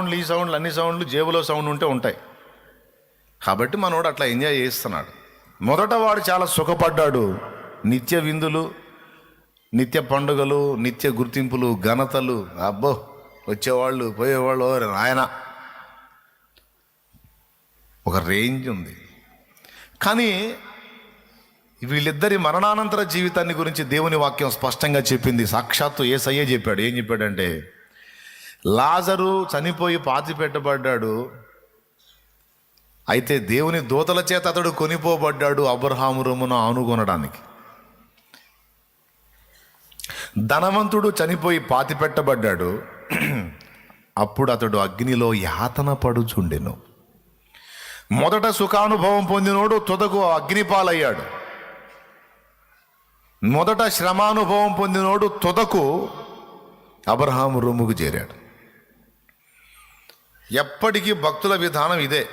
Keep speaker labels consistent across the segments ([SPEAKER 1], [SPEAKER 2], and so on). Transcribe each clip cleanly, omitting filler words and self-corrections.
[SPEAKER 1] సౌండ్లు ఈ సౌండ్లు అన్ని సౌండ్లు జేబులో సౌండ్ ఉంటే ఉంటాయి. కాబట్టి మనోడు అట్లా ఎంజాయ్ చేస్తున్నాడు. మొదట వాడు చాలా సుఖపడ్డాడు. నిత్య విందులు, నిత్య పండుగలు, నిత్య గుర్తింపులు, ఘనతలు, అబ్బో వచ్చేవాళ్ళు పోయేవాళ్ళు ఆయన ఒక రేంజ్ ఉంది. కానీ వీళ్ళిద్దరి మరణానంతర జీవితాన్ని గురించి దేవుని వాక్యం స్పష్టంగా చెప్పింది. సాక్షాత్తు యేసయ్యే చెప్పాడు. ఏం చెప్పాడంటే, లాజరు చనిపోయి పాతి పెట్టబడ్డాడు, అయితే దేవుని దూతల చేత అతడు కొనిపోబడ్డాడు అబ్రహాము రొమ్మున ఆనుకొనడానికి. ధనవంతుడు చనిపోయి పాతి పెట్టబడ్డాడు, అప్పుడు అతడు అగ్నిలో యాతన పడుచుండెను. మొదట సుఖానుభవం పొందినోడు తుదకు అగ్నిపాలయ్యాడు. మొదట శ్రమానుభవం పొందినోడు తుదకు అబ్రహాము రొమ్ముకు చేరాడు. ఎప్పటికీ భక్తుల విధానం ఇదే.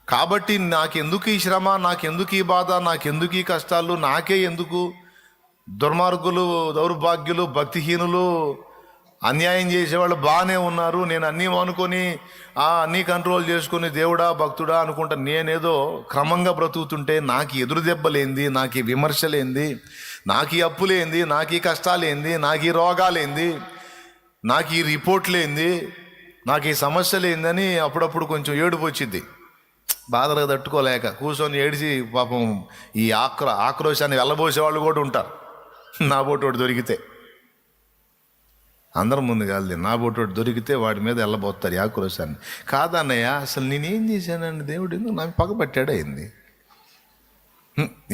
[SPEAKER 1] కాబట్టి నాకెందుకు ఈ శ్రమ, నాకెందుకు ఈ బాధ, నాకెందుకు ఈ కష్టాలు, నాకే ఎందుకు? దుర్మార్గులు, దౌర్భాగ్యులు, భక్తిహీనులు, అన్యాయం చేసేవాళ్ళు బాగానే ఉన్నారు, నేను అన్నీ అనుకొని అన్నీ కంట్రోల్ చేసుకొని దేవుడా భక్తుడా అనుకుంటా నేనేదో క్రమంగా బ్రతుకుతుంటే నాకు ఎదురు దెబ్బలేంది, నాకు ఈ విమర్శలేంది, నాకు ఈ అప్పులేంది, నాకు ఈ కష్టాలేంది, నాకు ఈ రోగాలేంది, నాకు ఈ రిపోర్ట్లేంది, నాకు ఈ సమస్యలేందని అప్పుడప్పుడు కొంచెం ఏడుపు వచ్చింది. బాధలు తట్టుకోలేక కూర్చొని ఏడిచి పాపం ఈ ఆక్రోశాన్ని వెళ్ళబోసేవాళ్ళు కూడా ఉంటారు. నా బోటోడు దొరికితే, అందరం ముందు కాదు, నా బోటోడు దొరికితే వాడి మీద వెళ్ళబోతారు ఈ ఆక్రోశాన్ని. కాదన్నయ్య, అసలు నేనేం చేశానండి, దేవుడు ఎందుకు నాకు పగపట్టాడే అయింది,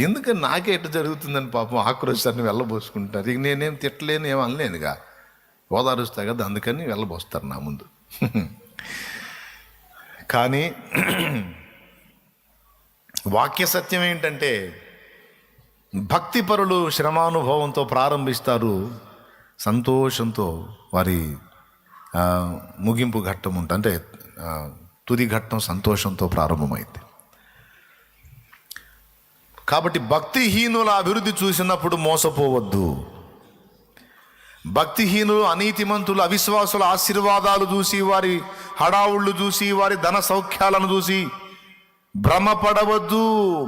[SPEAKER 1] ఎందుకని నాకే ఎట్లా జరుగుతుందని పాపం ఆక్రోశాన్ని వెళ్ళబోసుకుంటారు. ఇక నేనేం తిట్టలేను, ఏం అనలేనుగా, ఓదారుస్తా కదా, అందుకని వెళ్ళబోస్తారు నా ముందు. కానీ వాక్య సత్యం ఏంటంటే, భక్తిపరులు శ్రమానుభవంతో ప్రారంభిస్తారు, సంతోషంతో వారి ముగింపు ఘట్టం ఉంటుంది, అంటే తుది ఘట్టం సంతోషంతో ప్రారంభమైంది. కాబట్టి భక్తిహీనుల అభివృద్ధి చూసినప్పుడు మోసపోవద్దు. భక్తిహీనులు, అనీతిమంతులు, అవిశ్వాసుల ఆశీర్వాదాలు చూసి, వారి హడావుళ్ళు చూసి, వారి ధన సౌఖ్యాలను చూసి భ్రమపడవద్దు,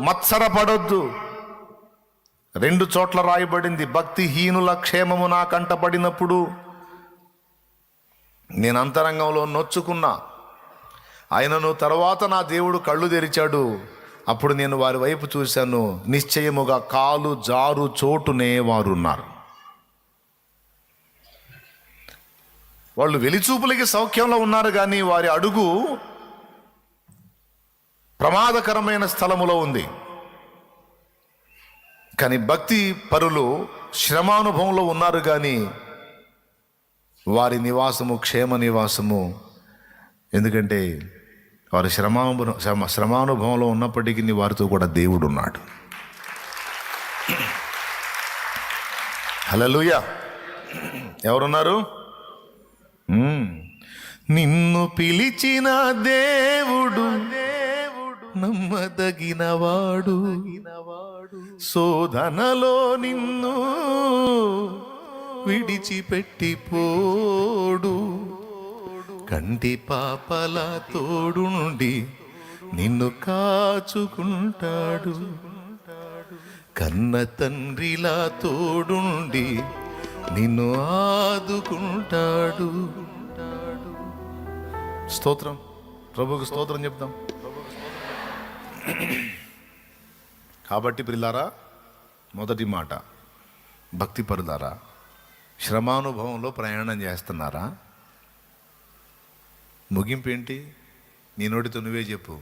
[SPEAKER 1] మత్సరపడవద్దు. 2 చోట్ల రాయబడింది, భక్తిహీనుల క్షేమము నా కంటపడినప్పుడు నేను అంతరంగంలో నొచ్చుకున్నా, ఆయనను తర్వాత నా దేవుడు కళ్ళు తెరిచాడు, అప్పుడు నేను వారి వైపు చూశాను, నిశ్చయముగా కాలు జారు చోటునే వారున్నారు. వాళ్ళు వెలిచూపులకి సౌఖ్యంలో ఉన్నారు, కానీ వారి అడుగు ప్రమాదకరమైన స్థలములో ఉంది. కానీ భక్తి పరులు శ్రమానుభవంలో ఉన్నారు, కానీ వారి నివాసము క్షేమ నివాసము. ఎందుకంటే వారి శ్రమానుభవంలో ఉన్నప్పటికీ వారితో కూడా దేవుడు ఉన్నాడు. హల్లెలూయా. ఎవరున్నారు? నిన్ను పిలిచిన దేవుడు నమ్మదగినవాడు, శోధనలో నిన్ను విడిచిపెట్టిపోడు, కంటి పాపల తోడు నుండి నిన్ను కాచుకుంటాడు, కన్న తండ్రిలా తోడు నుండి నిన్ను ఆదుకుంటాడు. స్తోత్రం, ప్రభువుకు స్తోత్రం చెప్తాం. కాబట్టి ప్రియులారా, మొదటి మాట, భక్తి పరులారా, శ్రమానుభవంలో ప్రయాణం చేస్తున్నారా? ముగింపు ఏంటి? నీ నోటితో నువ్వే చెప్పు.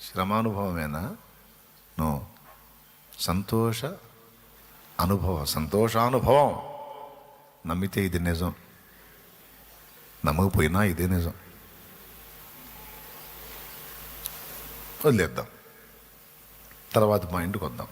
[SPEAKER 1] శ్రమానుభవమేనా? నో, సంతోషానుభవం. నమ్మితే ఇది నిజం, నమ్మకపోయినా ఇదే నిజం. వదిలేద్దాం, తర్వాత పాయింట్కి వద్దాం.